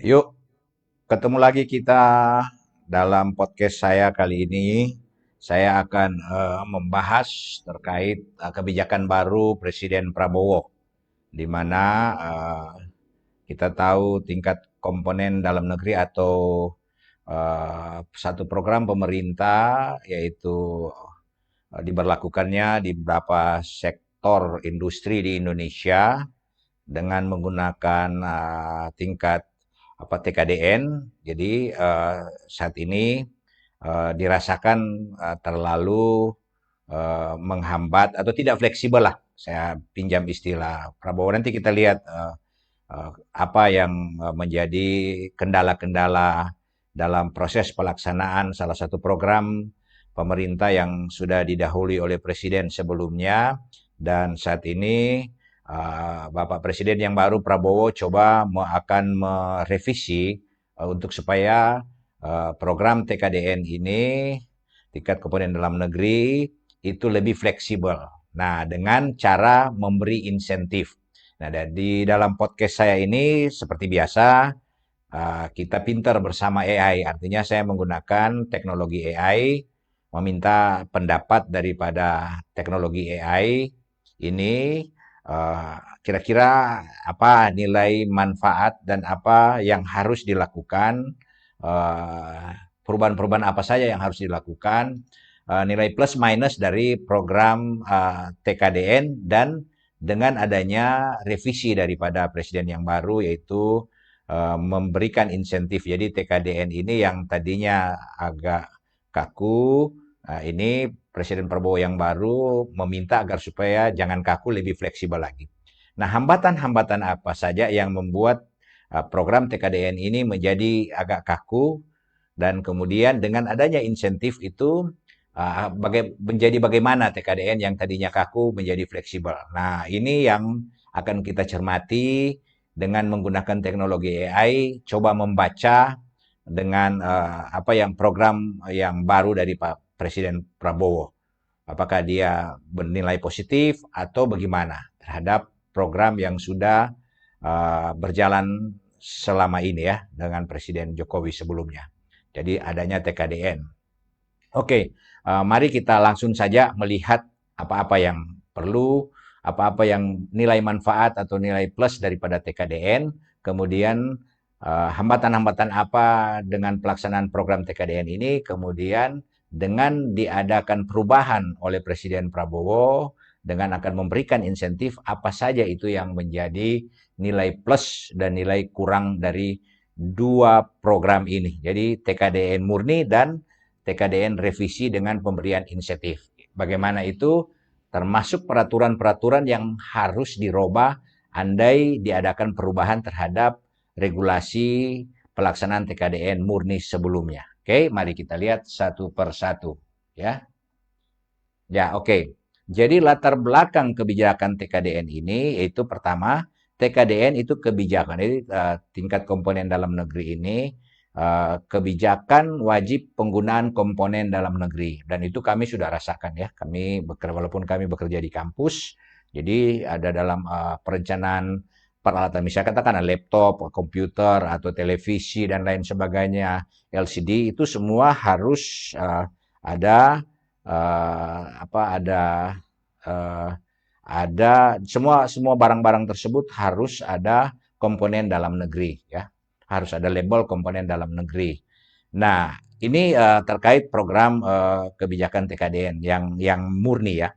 Yuk, ketemu lagi kita dalam podcast saya kali ini. Saya akan membahas terkait kebijakan baru Presiden Prabowo, di mana kita tahu tingkat komponen dalam negeri atau satu program pemerintah yaitu diberlakukannya di beberapa sektor industri di Indonesia dengan menggunakan tingkat TKDN. Jadi saat ini dirasakan terlalu menghambat atau tidak fleksibel lah. Saya pinjam istilah Prabowo. Nanti kita lihat apa yang menjadi kendala-kendala dalam proses pelaksanaan salah satu program pemerintah yang sudah didahului oleh presiden sebelumnya, dan saat ini Bapak Presiden yang baru Prabowo coba akan merevisi untuk supaya program TKDN ini, tingkat komponen dalam negeri, itu lebih fleksibel. Nah, dengan cara memberi insentif. Nah, di dalam podcast saya ini seperti biasa kita pintar bersama AI. Artinya saya menggunakan teknologi AI, meminta pendapat daripada teknologi AI ini, kira-kira apa nilai manfaat dan apa yang harus dilakukan, perubahan-perubahan apa saja yang harus dilakukan, nilai plus minus dari program TKDN, dan dengan adanya revisi daripada presiden yang baru yaitu memberikan insentif. Jadi TKDN ini yang tadinya agak kaku, ini Presiden Prabowo yang baru meminta agar supaya jangan kaku, lebih fleksibel lagi. Nah, hambatan-hambatan apa saja yang membuat program TKDN ini menjadi agak kaku, dan kemudian dengan adanya insentif itu menjadi bagaimana TKDN yang tadinya kaku menjadi fleksibel. Nah, ini yang akan kita cermati dengan menggunakan teknologi AI, coba membaca dengan apa yang program yang baru dari Pak Presiden Prabowo. Apakah dia bernilai positif atau bagaimana terhadap program yang sudah berjalan selama ini ya dengan Presiden Jokowi sebelumnya. Jadi adanya TKDN. Oke, mari kita langsung saja melihat apa-apa yang perlu, apa-apa yang nilai manfaat atau nilai plus daripada TKDN, kemudian hambatan-hambatan apa dengan pelaksanaan program TKDN ini, kemudian dengan diadakan perubahan oleh Presiden Prabowo, dengan akan memberikan insentif, apa saja itu yang menjadi nilai plus dan nilai kurang dari dua program ini. Jadi TKDN murni dan TKDN revisi dengan pemberian insentif. Bagaimana itu? Termasuk peraturan-peraturan yang harus dirubah andai diadakan perubahan terhadap regulasi pelaksanaan TKDN murni sebelumnya. Oke, mari kita lihat satu persatu. Ya, ya, oke. Jadi latar belakang kebijakan TKDN ini yaitu pertama, TKDN itu kebijakan. Jadi tingkat komponen dalam negeri ini kebijakan wajib penggunaan komponen dalam negeri, dan itu kami sudah rasakan ya. Kami bekerja, walaupun kami bekerja di kampus, jadi ada dalam perencanaan peralatan, misalnya katakan laptop, komputer atau televisi dan lain sebagainya, LCD itu semua harus ada uh, ada semua semua barang-barang tersebut harus ada komponen dalam negeri ya, harus ada label komponen dalam negeri. Nah, ini terkait program kebijakan TKDN yang murni ya.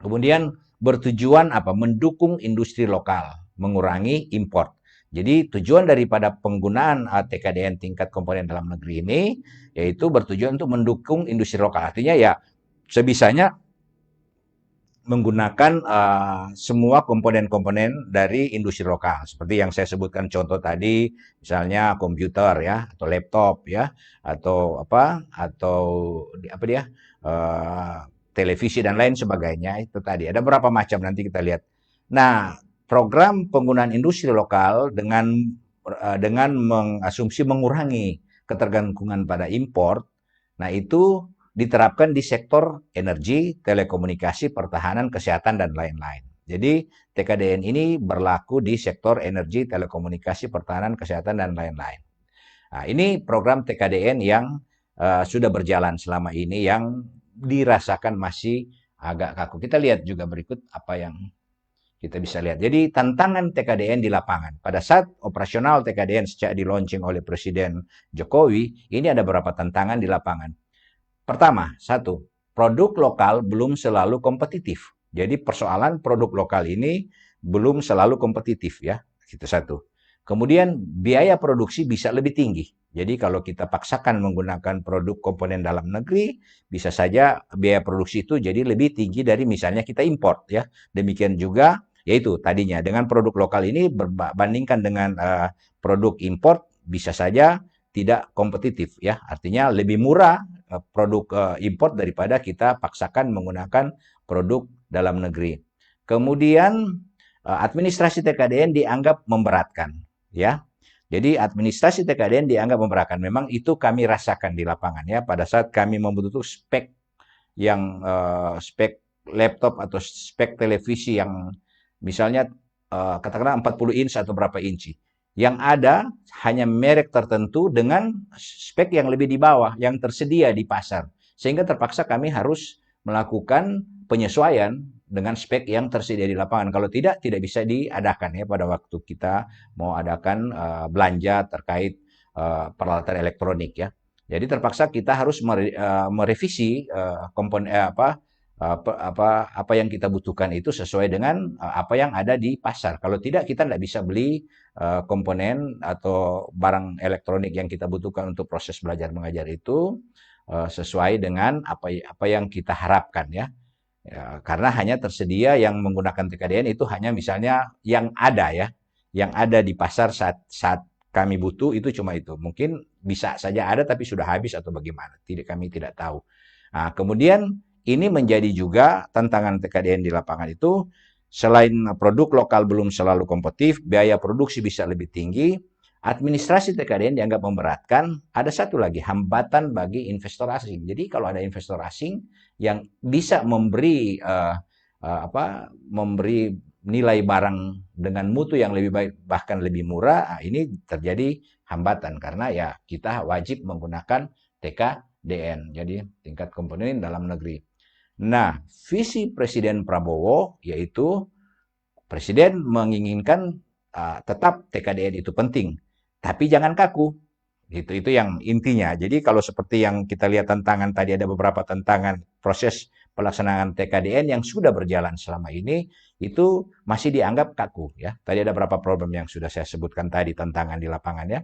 Kemudian bertujuan apa? Mendukung industri lokal, mengurangi impor. Jadi tujuan daripada penggunaan TKDN tingkat komponen dalam negeri ini yaitu bertujuan untuk mendukung industri lokal. Artinya ya sebisanya menggunakan semua komponen-komponen dari industri lokal. Seperti yang saya sebutkan contoh tadi, misalnya komputer ya, atau laptop ya, atau atau uh, televisi dan lain sebagainya. Itu tadi ada berapa macam, nanti kita lihat. Nah, program penggunaan industri lokal dengan mengasumsi mengurangi ketergantungan pada impor. Nah, itu diterapkan di sektor energi, telekomunikasi, pertahanan, kesehatan, dan lain-lain. Jadi TKDN ini berlaku di sektor energi, telekomunikasi, pertahanan, kesehatan, dan lain-lain. Nah, ini program TKDN yang sudah berjalan selama ini yang dirasakan masih agak kaku. Kita lihat juga berikut apa yang kita bisa lihat. Jadi tantangan TKDN di lapangan. Pada saat operasional TKDN sejak di launching oleh Presiden Jokowi, ini ada beberapa tantangan di lapangan. Pertama, satu, produk lokal belum selalu kompetitif. Jadi persoalan produk lokal ini belum selalu kompetitif ya. Itu satu. Kemudian biaya produksi bisa lebih tinggi. Jadi kalau kita paksakan menggunakan produk komponen dalam negeri, bisa saja biaya produksi itu jadi lebih tinggi dari misalnya kita import ya. Demikian juga yaitu tadinya dengan produk lokal ini berbandingkan dengan produk import bisa saja tidak kompetitif ya. Artinya lebih murah produk import daripada kita paksakan menggunakan produk dalam negeri. Kemudian administrasi TKDN dianggap memberatkan ya. Jadi administrasi TKDN dianggap memberatkan. Memang itu kami rasakan di lapangan ya pada saat kami membutuhkan spek yang spek laptop atau spek televisi yang misalnya katakanlah 40 inch atau berapa inci. Yang ada hanya merek tertentu dengan spek yang lebih di bawah yang tersedia di pasar. Sehingga terpaksa kami harus melakukan penyesuaian dengan spek yang tersedia di lapangan. Kalau tidak, tidak bisa diadakan ya pada waktu kita mau adakan belanja terkait peralatan elektronik ya. Jadi terpaksa kita harus merevisi komponen apa yang kita butuhkan itu sesuai dengan apa yang ada di pasar. Kalau tidak, kita tidak bisa beli komponen atau barang elektronik yang kita butuhkan untuk proses belajar mengajar itu sesuai dengan apa yang kita harapkan ya. Ya, karena hanya tersedia yang menggunakan TKDN itu hanya misalnya yang ada ya, yang ada di pasar saat kami butuh itu cuma itu. Mungkin bisa saja ada tapi sudah habis atau bagaimana. Kami tidak tahu. Nah, kemudian ini menjadi juga tantangan TKDN di lapangan itu selain produk lokal belum selalu kompetitif, biaya produksi bisa lebih tinggi, administrasi TKDN dianggap memberatkan, ada satu lagi hambatan bagi investor asing. Jadi kalau ada investor asing yang bisa memberi memberi nilai barang dengan mutu yang lebih baik bahkan lebih murah, ini terjadi hambatan karena ya kita wajib menggunakan TKDN. Jadi tingkat komponen dalam negeri. Nah, visi Presiden Prabowo yaitu Presiden menginginkan tetap TKDN itu penting, tapi jangan kaku. Itu yang intinya. Jadi kalau seperti yang kita lihat tantangan tadi ada beberapa tantangan proses pelaksanaan TKDN yang sudah berjalan selama ini itu masih dianggap kaku ya. Tadi ada beberapa problem yang sudah saya sebutkan tadi tantangan di lapangan ya.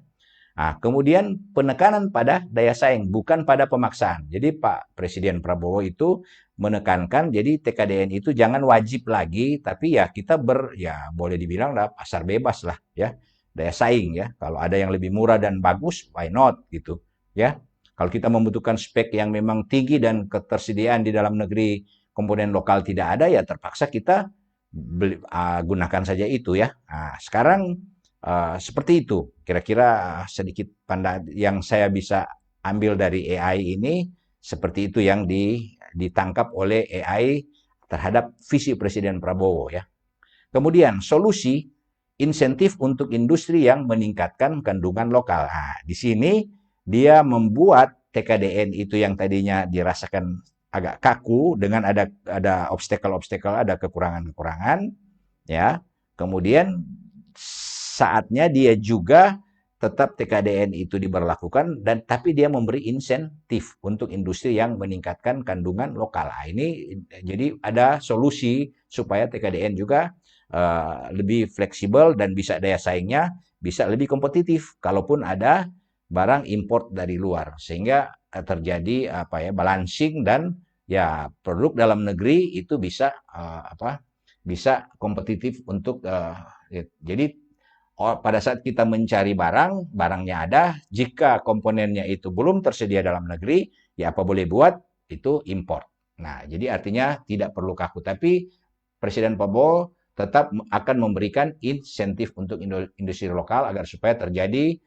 Nah, kemudian penekanan pada daya saing bukan pada pemaksaan. Jadi Pak Presiden Prabowo itu menekankan jadi TKDN itu jangan wajib lagi tapi ya kita ya boleh dibilang lah pasar bebas lah ya. Daya saing ya. Kalau ada yang lebih murah dan bagus, why not gitu ya. Kalau kita membutuhkan spek yang memang tinggi dan ketersediaan di dalam negeri komponen lokal tidak ada ya terpaksa kita gunakan saja itu ya. Nah, sekarang seperti itu kira-kira sedikit pandangan yang saya bisa ambil dari AI ini seperti itu yang ditangkap oleh AI terhadap visi Presiden Prabowo ya. Kemudian solusi insentif untuk industri yang meningkatkan kandungan lokal. Nah, di sini dia membuat TKDN itu yang tadinya dirasakan agak kaku dengan ada obstacle-obstacle, ada kekurangan-kekurangan, ya. Kemudian saatnya dia juga tetap TKDN itu diberlakukan dan tapi dia memberi insentif untuk industri yang meningkatkan kandungan lokal. Nah, ini jadi ada solusi supaya TKDN juga lebih fleksibel dan bisa daya saingnya bisa lebih kompetitif kalaupun ada barang import dari luar sehingga terjadi balancing dan ya produk dalam negeri itu bisa bisa kompetitif untuk jadi pada saat kita mencari barangnya ada, jika komponennya itu belum tersedia dalam negeri, ya apa boleh buat, itu import. Nah, jadi artinya tidak perlu kaku. Tapi Presiden Prabowo tetap akan memberikan insentif untuk industri lokal agar supaya terjadi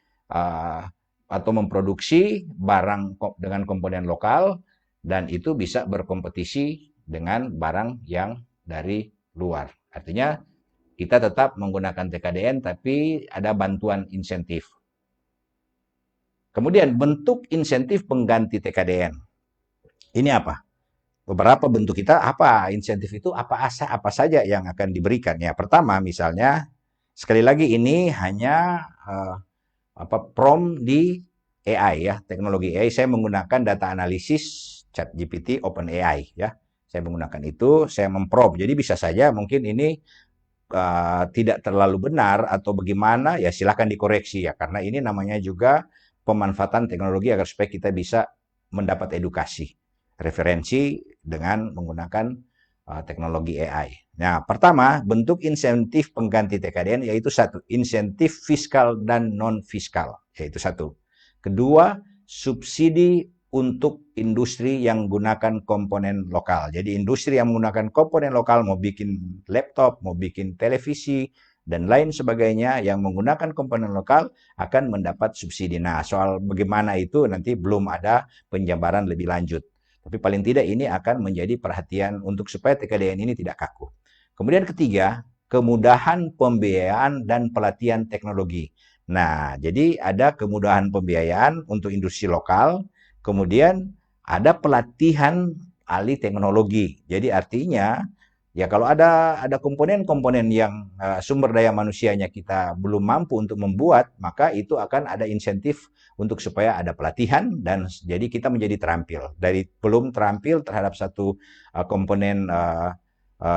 atau memproduksi barang dengan komponen lokal dan itu bisa berkompetisi dengan barang yang dari luar. Artinya kita tetap menggunakan TKDN tapi ada bantuan insentif. Kemudian bentuk insentif pengganti TKDN. Ini apa? Beberapa bentuk kita apa insentif itu apa saja yang akan diberikan ya. Pertama misalnya sekali lagi ini hanya prompt di AI ya, teknologi AI. Saya menggunakan data analisis ChatGPT OpenAI ya. Saya menggunakan itu, saya memprompt. Jadi bisa saja mungkin ini tidak terlalu benar atau bagaimana ya silahkan dikoreksi ya, karena ini namanya juga pemanfaatan teknologi agar supaya kita bisa mendapat edukasi referensi dengan menggunakan teknologi AI. Nah, pertama, bentuk insentif pengganti TKDN yaitu satu, insentif fiskal dan non-fiskal, yaitu satu. Kedua, subsidi untuk industri yang menggunakan komponen lokal. Jadi industri yang menggunakan komponen lokal, mau bikin laptop, mau bikin televisi, dan lain sebagainya yang menggunakan komponen lokal akan mendapat subsidi. Nah, soal bagaimana itu nanti belum ada penjabaran lebih lanjut. Tapi paling tidak ini akan menjadi perhatian untuk supaya TKDN ini tidak kaku. Kemudian ketiga, kemudahan pembiayaan dan pelatihan teknologi. Nah, jadi ada kemudahan pembiayaan untuk industri lokal, kemudian ada pelatihan ahli teknologi. Jadi artinya ya kalau ada komponen-komponen yang sumber daya manusianya kita belum mampu untuk membuat, maka itu akan ada insentif untuk supaya ada pelatihan dan jadi kita menjadi terampil. Dari belum terampil terhadap satu komponen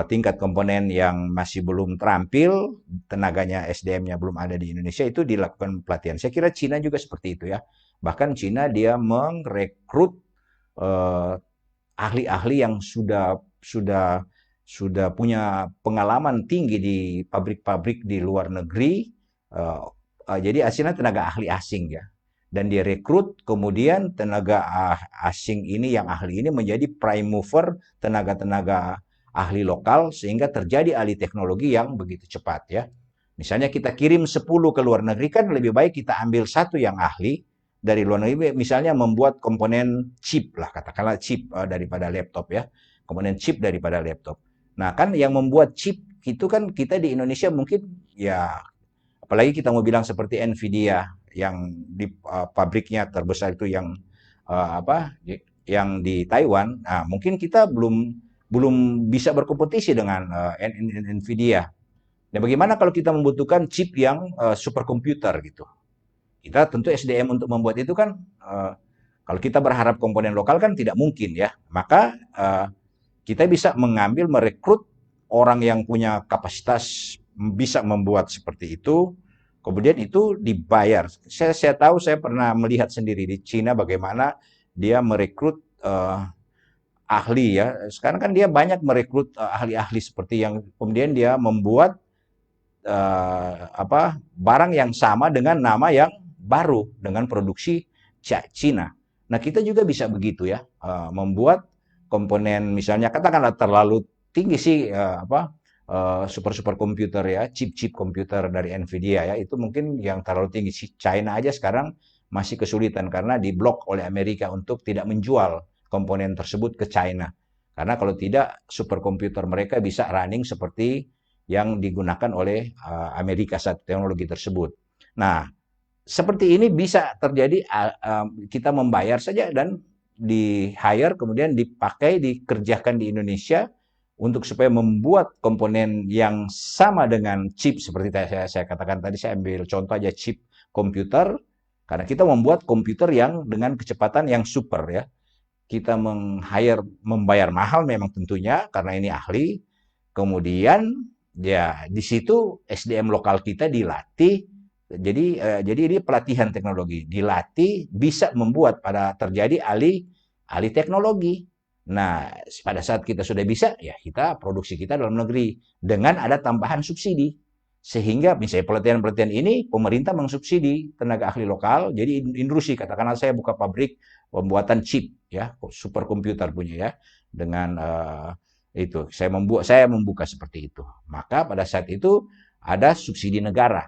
tingkat komponen yang masih belum terampil, tenaganya SDM-nya belum ada di Indonesia, itu dilakukan pelatihan. Saya kira Cina juga seperti itu ya. Bahkan Cina dia merekrut ahli-ahli yang sudah punya pengalaman tinggi di pabrik-pabrik di luar negeri. Jadi aslinya tenaga ahli asing ya. Dan dia rekrut, kemudian tenaga asing ini yang ahli ini menjadi prime mover tenaga-tenaga ahli lokal sehingga terjadi alih teknologi yang begitu cepat ya. Misalnya kita kirim 10 ke luar negeri kan lebih baik kita ambil satu yang ahli dari luar negeri, misalnya membuat komponen chip lah, katakanlah chip daripada laptop ya, komponen chip daripada laptop. Nah kan yang membuat chip itu kan kita di Indonesia mungkin ya, apalagi kita mau bilang seperti Nvidia yang di pabriknya terbesar itu yang yang di Taiwan. Nah mungkin kita belum bisa berkompetisi dengan Nvidia. Nah, bagaimana kalau kita membutuhkan chip yang superkomputer gitu? Kita tentu SDM untuk membuat itu kan kalau kita berharap komponen lokal kan tidak mungkin ya. Maka kita bisa merekrut orang yang punya kapasitas bisa membuat seperti itu. Kemudian itu dibayar. Saya tahu, saya pernah melihat sendiri di Cina bagaimana dia merekrut ahli ya. Sekarang kan dia banyak merekrut ahli-ahli seperti yang kemudian dia membuat barang yang sama dengan nama yang baru dengan produksi Cina. Nah, kita juga bisa begitu ya, membuat komponen misalnya katakanlah terlalu tinggi sih super komputer ya, chip komputer dari Nvidia ya, itu mungkin yang terlalu tinggi. China aja sekarang masih kesulitan karena diblok oleh Amerika untuk tidak menjual komponen tersebut ke China. Karena kalau tidak superkomputer mereka bisa running seperti yang digunakan oleh Amerika saat teknologi tersebut. Nah, seperti ini bisa terjadi kita membayar saja dan di hire kemudian dipakai dikerjakan di Indonesia untuk supaya membuat komponen yang sama dengan chip seperti saya katakan tadi, saya ambil contoh aja chip komputer karena kita membuat komputer yang dengan kecepatan yang super ya. Kita membayar mahal memang tentunya karena ini ahli. Kemudian ya di situ SDM lokal kita dilatih. Jadi ini pelatihan teknologi, dilatih bisa membuat pada terjadi alih teknologi. Nah, pada saat kita sudah bisa, ya kita produksi kita dalam negeri dengan ada tambahan subsidi. Sehingga misalnya pelatihan-pelatihan ini pemerintah mensubsidi tenaga ahli lokal, jadi industri katakanlah saya buka pabrik pembuatan chip ya, superkomputer punya ya, dengan itu saya membuka seperti itu. Maka pada saat itu ada subsidi negara.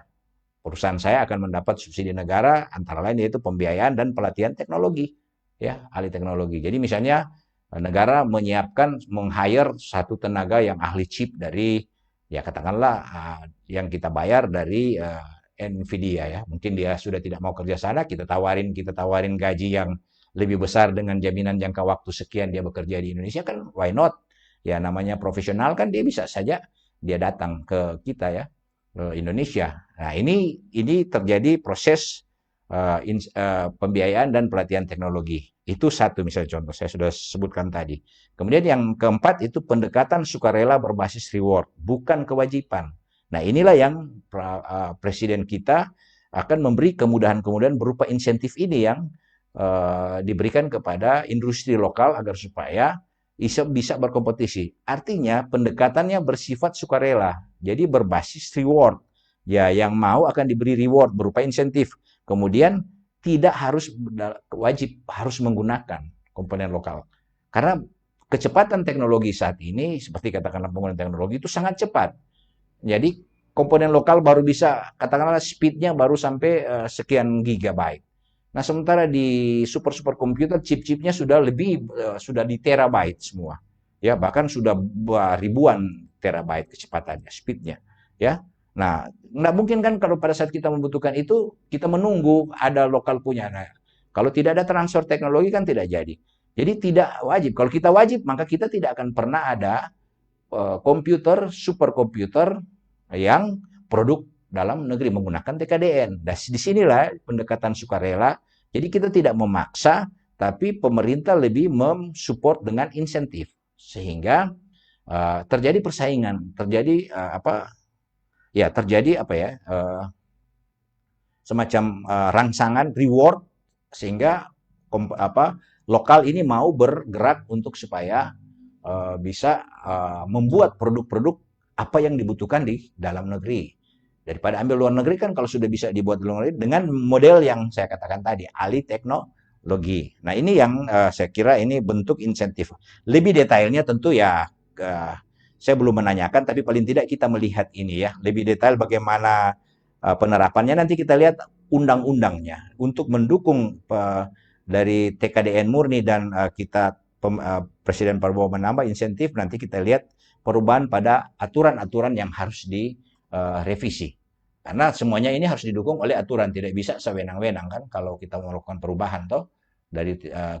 Perusahaan saya akan mendapat subsidi negara antara lain yaitu pembiayaan dan pelatihan teknologi ya, ahli teknologi. Jadi misalnya negara menyiapkan meng-hire satu tenaga yang ahli chip dari Ya katakanlah yang kita bayar dari Nvidia ya. Mungkin dia sudah tidak mau kerja sana, kita tawarin gaji yang lebih besar dengan jaminan jangka waktu sekian dia bekerja di Indonesia kan why not? Ya namanya profesional kan dia bisa saja dia datang ke kita ya, ke Indonesia. Nah, ini terjadi proses pembiayaan dan pelatihan teknologi. Itu satu misalnya contoh saya sudah sebutkan tadi. Kemudian yang keempat itu pendekatan sukarela berbasis reward, bukan kewajiban. Nah, inilah yang presiden kita akan memberi kemudahan-kemudahan berupa insentif ini yang diberikan kepada industri lokal agar supaya bisa berkompetisi. Artinya pendekatannya bersifat sukarela, jadi berbasis reward. Ya, yang mau akan diberi reward berupa insentif. Kemudian tidak harus wajib harus menggunakan komponen lokal. Karena kecepatan teknologi saat ini, seperti katakanlah penggunaan teknologi itu sangat cepat. Jadi komponen lokal baru bisa, katakanlah speednya baru sampai sekian gigabyte. Nah, sementara di super komputer chip-chipnya sudah di terabyte semua. Ya, bahkan sudah ribuan terabyte kecepatannya, speednya. Ya. Nah, nggak mungkin kan kalau pada saat kita membutuhkan itu, kita menunggu ada lokal punya. Nah, kalau tidak ada transfer teknologi kan tidak jadi. Jadi tidak wajib. Kalau kita wajib, maka kita tidak akan pernah ada superkomputer yang produk dalam negeri menggunakan TKDN. Dan disinilah pendekatan sukarela. Jadi kita tidak memaksa, tapi pemerintah lebih mensupport dengan insentif sehingga terjadi persaingan, terjadi semacam rangsangan reward sehingga lokal ini mau bergerak untuk supaya bisa membuat produk-produk apa yang dibutuhkan di dalam negeri. Daripada ambil luar negeri kan kalau sudah bisa dibuat di luar negeri dengan model yang saya katakan tadi, alih teknologi. Nah, ini yang saya kira ini bentuk insentif. Lebih detailnya tentu ya saya belum menanyakan, tapi paling tidak kita melihat ini ya. Lebih detail bagaimana penerapannya nanti kita lihat undang-undangnya untuk mendukung dari TKDN murni dan Presiden Prabowo menambah insentif, nanti kita lihat perubahan pada aturan-aturan yang harus direvisi. Karena semuanya ini harus didukung oleh aturan, tidak bisa sewenang-wenang kan kalau kita melakukan perubahan toh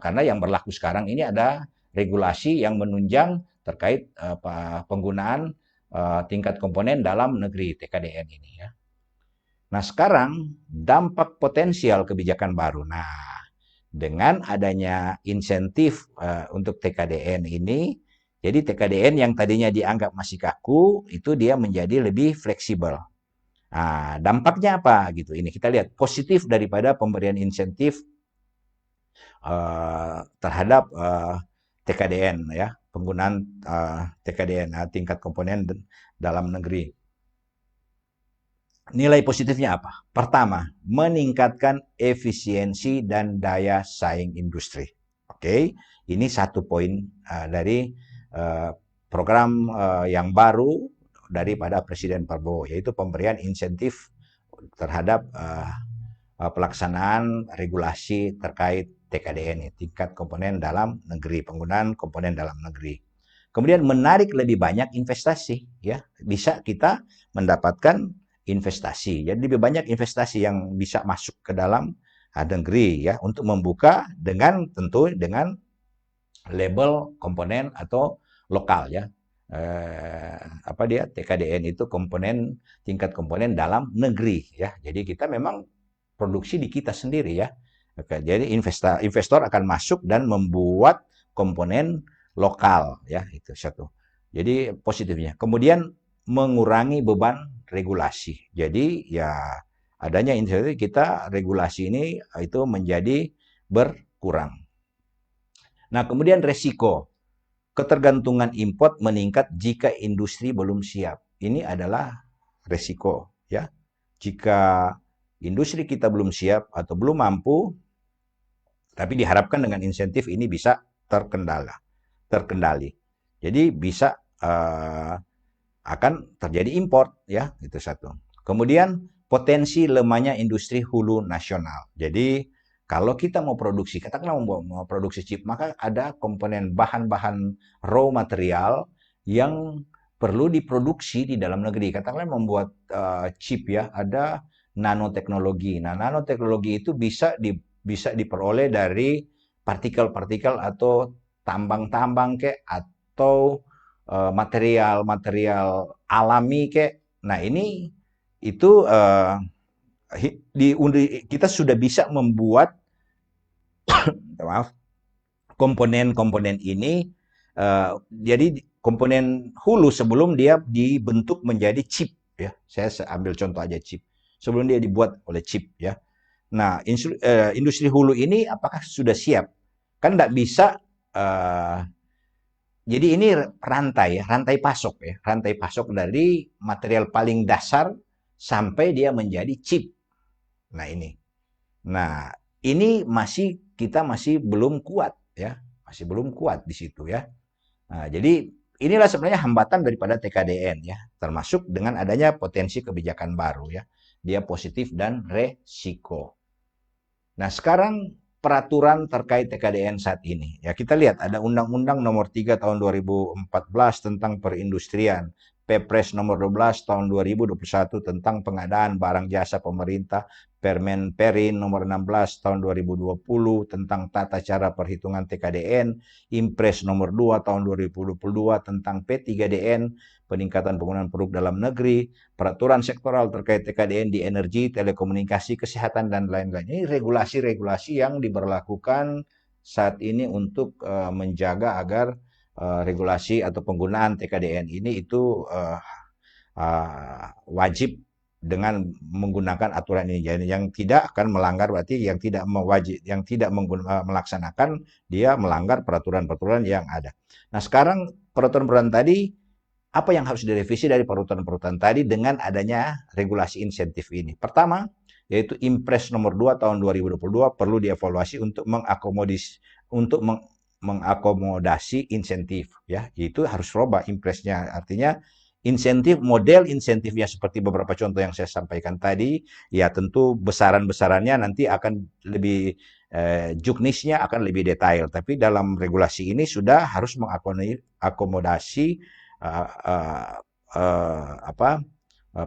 karena yang berlaku sekarang ini ada regulasi yang menunjang terkait penggunaan tingkat komponen dalam negeri TKDN ini ya. Nah, sekarang dampak potensial kebijakan baru. Nah, dengan adanya insentif untuk TKDN ini, jadi TKDN yang tadinya dianggap masih kaku, itu dia menjadi lebih fleksibel. Nah, dampaknya apa gitu? Ini kita lihat positif daripada pemberian insentif terhadap TKDN ya, penggunaan TKDN tingkat komponen dalam negeri. Nilai positifnya apa? Pertama, meningkatkan efisiensi dan daya saing industri. Oke, ini satu poin dari program yang baru daripada Presiden Prabowo, yaitu pemberian insentif terhadap pelaksanaan regulasi terkait TKDN, tingkat komponen dalam negeri, penggunaan komponen dalam negeri. Kemudian menarik lebih banyak investasi, ya bisa kita mendapatkan investasi. Jadi lebih banyak investasi yang bisa masuk ke dalam negeri ya untuk membuka tentu dengan label komponen atau lokal ya. TKDN itu tingkat komponen dalam negeri ya. Jadi kita memang produksi di kita sendiri ya. Oke, jadi investor akan masuk dan membuat komponen lokal ya, itu satu. Jadi positifnya. Kemudian mengurangi beban regulasi. Jadi ya adanya insentif kita regulasi ini itu menjadi berkurang. Nah, kemudian resiko ketergantungan import meningkat jika industri belum siap. Ini adalah resiko ya. Jika industri kita belum siap atau belum mampu, tapi diharapkan dengan insentif ini bisa terkendali. Jadi bisa akan terjadi import ya, itu satu. Kemudian potensi lemahnya industri hulu nasional. Jadi kalau kita mau produksi, katakanlah mau produksi chip, maka ada komponen bahan-bahan raw material yang perlu diproduksi di dalam negeri. Katakanlah membuat chip ya, ada nanoteknologi. Nah, nanoteknologi itu bisa diperoleh dari partikel-partikel atau tambang-tambang kayak atau material-material alami kayak. Nah, ini itu kita sudah bisa membuat maaf komponen-komponen ini jadi komponen hulu sebelum dia dibentuk menjadi chip ya. Saya ambil contoh aja chip. Sebelum dia dibuat oleh chip ya. Nah, industri hulu ini apakah sudah siap? Kan tidak bisa jadi ini rantai pasok ya, rantai pasok dari material paling dasar sampai dia menjadi chip. Nah, ini. Nah, ini kita masih belum kuat ya, masih belum kuat di situ ya. Nah, jadi inilah sebenarnya hambatan daripada TKDN ya, termasuk dengan adanya potensi kebijakan baru ya. Dia positif dan resiko. Nah, sekarang peraturan terkait TKDN saat ini. Ya, kita lihat ada Undang-Undang Nomor 3 Tahun 2014 tentang perindustrian, Perpres Nomor 12 Tahun 2021 tentang pengadaan barang jasa pemerintah, Permen Perin Nomor 16 Tahun 2020 tentang tata cara perhitungan TKDN, Impres Nomor 2 Tahun 2022 tentang P3DN, peningkatan penggunaan produk dalam negeri, peraturan sektoral terkait TKDN di energi, telekomunikasi, kesehatan, dan lain-lain. Ini regulasi-regulasi yang diberlakukan saat ini untuk menjaga agar regulasi atau penggunaan TKDN ini itu wajib dengan menggunakan aturan ini. Jadi yang tidak akan melanggar berarti yang tidak melaksanakan dia melanggar peraturan-peraturan yang ada. Nah, sekarang peraturan-peraturan tadi apa yang harus direvisi dari peraturan-peraturan tadi dengan adanya regulasi insentif ini? Pertama, yaitu Impres nomor 2 tahun 2022 perlu dievaluasi untuk mengakomodasi insentif ya. Itu harus rubah Impresnya. Artinya model insentifnya seperti beberapa contoh yang saya sampaikan tadi, ya tentu besaran-besarannya nanti akan lebih juknisnya akan lebih detail. Tapi dalam regulasi ini sudah harus mengakomodasi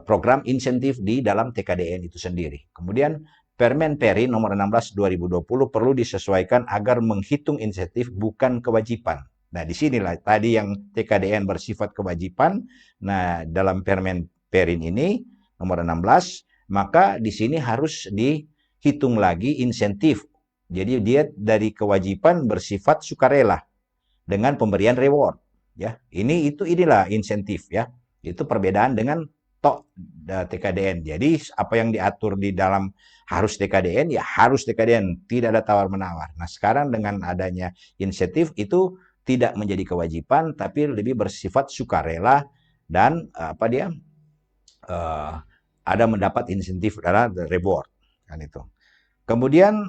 program insentif di dalam TKDN itu sendiri. Kemudian Permen Perin nomor 16 2020 perlu disesuaikan agar menghitung insentif bukan kewajiban. Nah, disinilah tadi yang TKDN bersifat kewajiban. Nah, dalam Permen Perin ini nomor 16, maka di sini harus dihitung lagi insentif. Jadi dia dari kewajiban bersifat sukarela dengan pemberian reward. Ya, inilah insentif ya. Itu perbedaan dengan TKDN. Jadi apa yang diatur di dalam harus TKDN ya harus TKDN, tidak ada tawar-menawar. Nah, sekarang dengan adanya insentif itu tidak menjadi kewajiban tapi lebih bersifat sukarela dan ada mendapat insentif adalah reward kan itu. Kemudian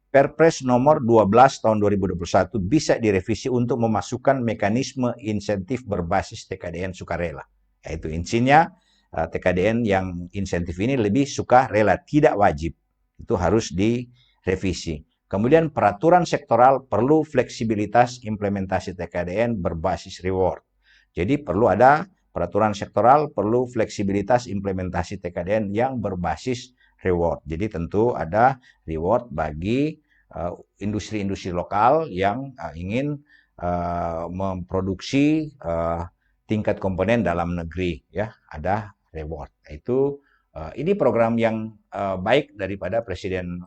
Perpres nomor 12 tahun 2021 bisa direvisi untuk memasukkan mekanisme insentif berbasis TKDN sukarela. Yaitu intinya TKDN yang insentif ini lebih sukarela, tidak wajib. Itu harus direvisi. Kemudian peraturan sektoral perlu fleksibilitas implementasi TKDN berbasis reward. Jadi perlu ada peraturan sektoral, perlu fleksibilitas implementasi TKDN yang berbasis reward. Jadi tentu ada reward bagi industri-industri lokal yang ingin memproduksi tingkat komponen dalam negeri ya, ada reward. Ini program yang baik daripada Presiden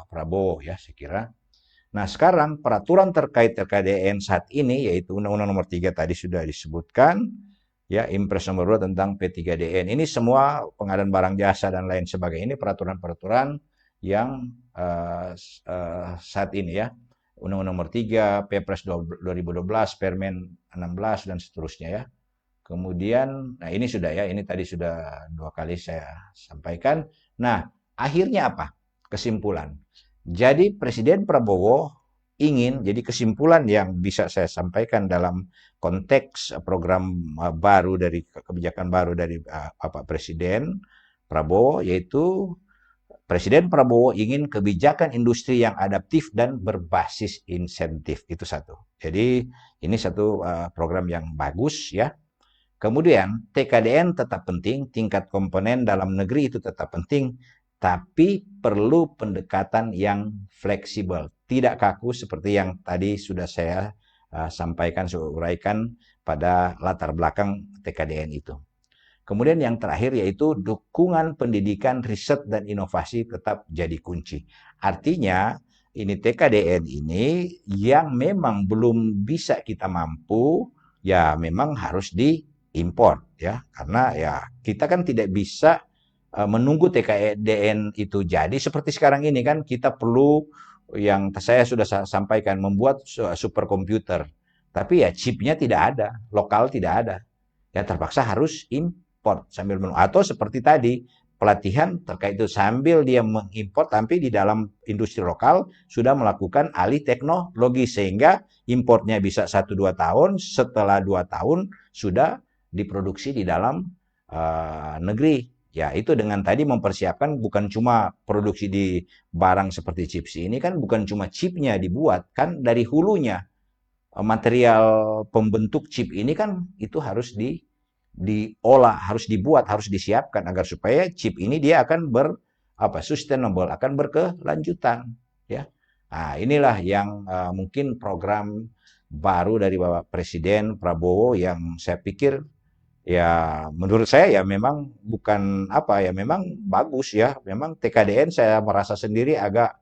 Prabowo ya, saya kira. Nah, sekarang peraturan terkait TKDN saat ini yaitu Undang-Undang Nomor 3 tadi sudah disebutkan ya, Impres Nomor 2 tentang P3DN. Ini semua pengadaan barang jasa dan lain sebagainya. Ini peraturan-peraturan yang saat ini ya, Undang-Undang Nomor 3, Perpres 2012, Permen 16 dan seterusnya ya. Kemudian, nah ini sudah ya, ini tadi sudah 2 kali saya sampaikan. Nah, akhirnya apa? Kesimpulan. Jadi Presiden Prabowo ingin, jadi kesimpulan yang bisa saya sampaikan dalam konteks program baru dari kebijakan baru dari Bapak Presiden Prabowo, yaitu Presiden Prabowo ingin kebijakan industri yang adaptif dan berbasis insentif. Itu satu. Jadi ini satu program yang bagus ya. Kemudian TKDN tetap penting, tingkat komponen dalam negeri itu tetap penting, tapi perlu pendekatan yang fleksibel, tidak kaku seperti yang tadi sudah saya sampaikan, saya uraikan pada latar belakang TKDN itu. Kemudian yang terakhir yaitu dukungan pendidikan, riset, dan inovasi tetap jadi kunci. Artinya ini TKDN ini yang memang belum bisa kita mampu, ya memang harus diimpor ya. Karena ya kita kan tidak bisa menunggu TKDN itu jadi seperti sekarang ini kan kita perlu yang saya sudah sampaikan membuat superkomputer. Tapi ya chipnya tidak ada, lokal tidak ada. Ya terpaksa harus import sambil menunggu. Atau seperti tadi, pelatihan terkait itu sambil dia mengimport, tapi di dalam industri lokal sudah melakukan alih teknologi sehingga importnya bisa 1-2 tahun, setelah 2 tahun sudah diproduksi di dalam negeri. Ya itu dengan tadi mempersiapkan bukan cuma produksi di barang seperti chips ini kan bukan cuma chipnya dibuat, kan dari hulunya material pembentuk chip ini kan itu harus diolah, harus dibuat, harus disiapkan agar supaya chip ini dia akan sustainable, akan berkelanjutan ya. Nah, inilah yang mungkin program baru dari Bapak Presiden Prabowo yang saya pikir ya menurut saya ya memang bukan memang bagus ya. Memang TKDN saya merasa sendiri agak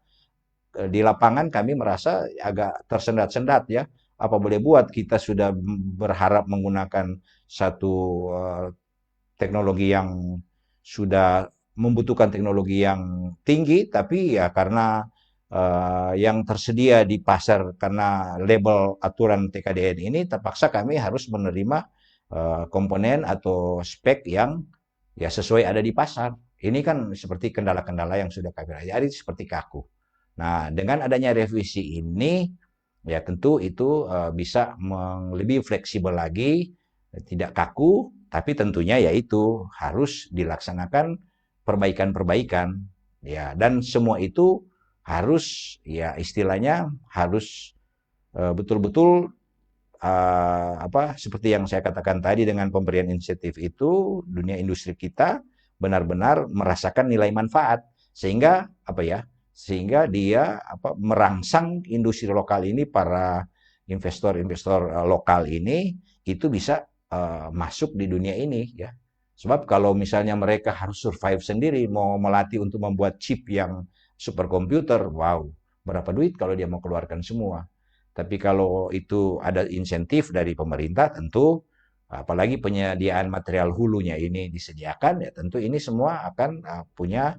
di lapangan kami merasa agak tersendat-sendat ya. Apa boleh buat kita sudah berharap menggunakan satu teknologi yang sudah membutuhkan teknologi yang tinggi, tapi ya karena yang tersedia di pasar karena label aturan TKDN ini terpaksa kami harus menerima komponen atau spek yang ya sesuai ada di pasar. Ini kan seperti kendala-kendala yang sudah kami jadi seperti kaku. Nah, dengan adanya revisi ini ya tentu itu bisa lebih fleksibel lagi, tidak kaku, tapi tentunya yaitu harus dilaksanakan perbaikan-perbaikan ya dan semua itu harus ya istilahnya harus betul-betul seperti yang saya katakan tadi dengan pemberian insentif itu dunia industri kita benar-benar merasakan nilai manfaat sehingga sehingga dia merangsang industri lokal ini para investor-investor lokal ini itu bisa masuk di dunia ini ya. Sebab kalau misalnya mereka harus survive sendiri mau melatih untuk membuat chip yang superkomputer, wow, berapa duit kalau dia mau keluarkan semua. Tapi kalau itu ada insentif dari pemerintah tentu apalagi penyediaan material hulunya ini disediakan ya tentu ini semua akan punya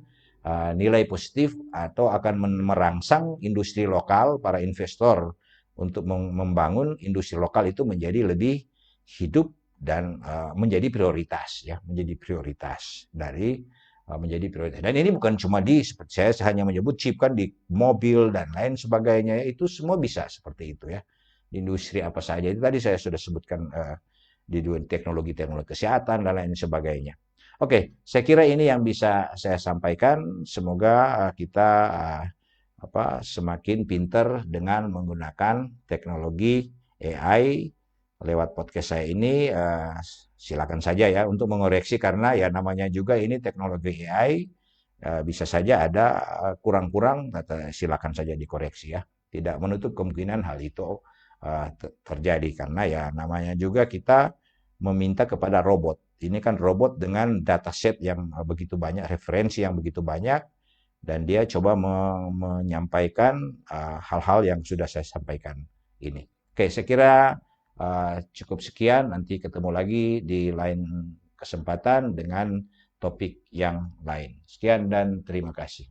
nilai positif atau akan merangsang industri lokal para investor untuk membangun industri lokal itu menjadi lebih hidup dan menjadi prioritas ya menjadi prioritas dan ini bukan cuma seperti saya hanya menyebut chip kan di mobil dan lain sebagainya itu semua bisa seperti itu ya di industri apa saja itu tadi saya sudah sebutkan di teknologi kesehatan dan lain sebagainya. Oke, saya kira ini yang bisa saya sampaikan. Semoga kita semakin pinter dengan menggunakan teknologi AI lewat podcast saya ini. Silakan saja ya untuk mengoreksi karena ya namanya juga ini teknologi AI bisa saja ada kurang-kurang, silakan saja dikoreksi ya. Tidak menutup kemungkinan hal itu terjadi karena ya namanya juga kita meminta kepada robot. Ini kan robot dengan dataset yang begitu banyak, referensi yang begitu banyak, dan dia coba menyampaikan hal-hal yang sudah saya sampaikan ini. Oke, saya kira cukup sekian. Nanti ketemu lagi di lain kesempatan dengan topik yang lain. Sekian dan terima kasih.